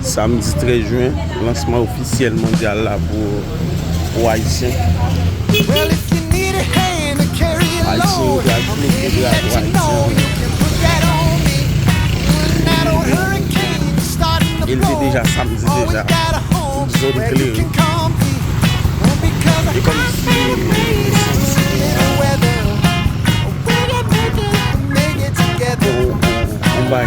Samedi 13 juin, lancement officiel mondial là pour Haïtiens. Haïtiens gratuit pour Haïtiens. Il était déjà samedi déjà. Zone clé. Et comme on va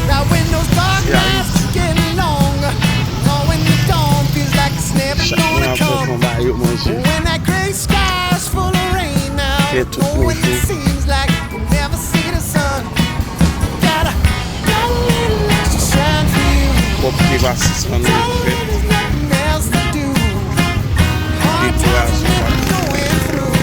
now when those dark nights are getting longer, when the dawn feels like it's never gonna come, when that gray sky's full of rain now, when it seems like we'll never see the sun, got a little extra shine for you. There's nothing else to do. Hard times are never going through.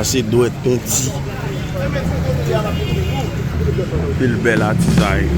C'est doit être petit. Pile belle artisanale.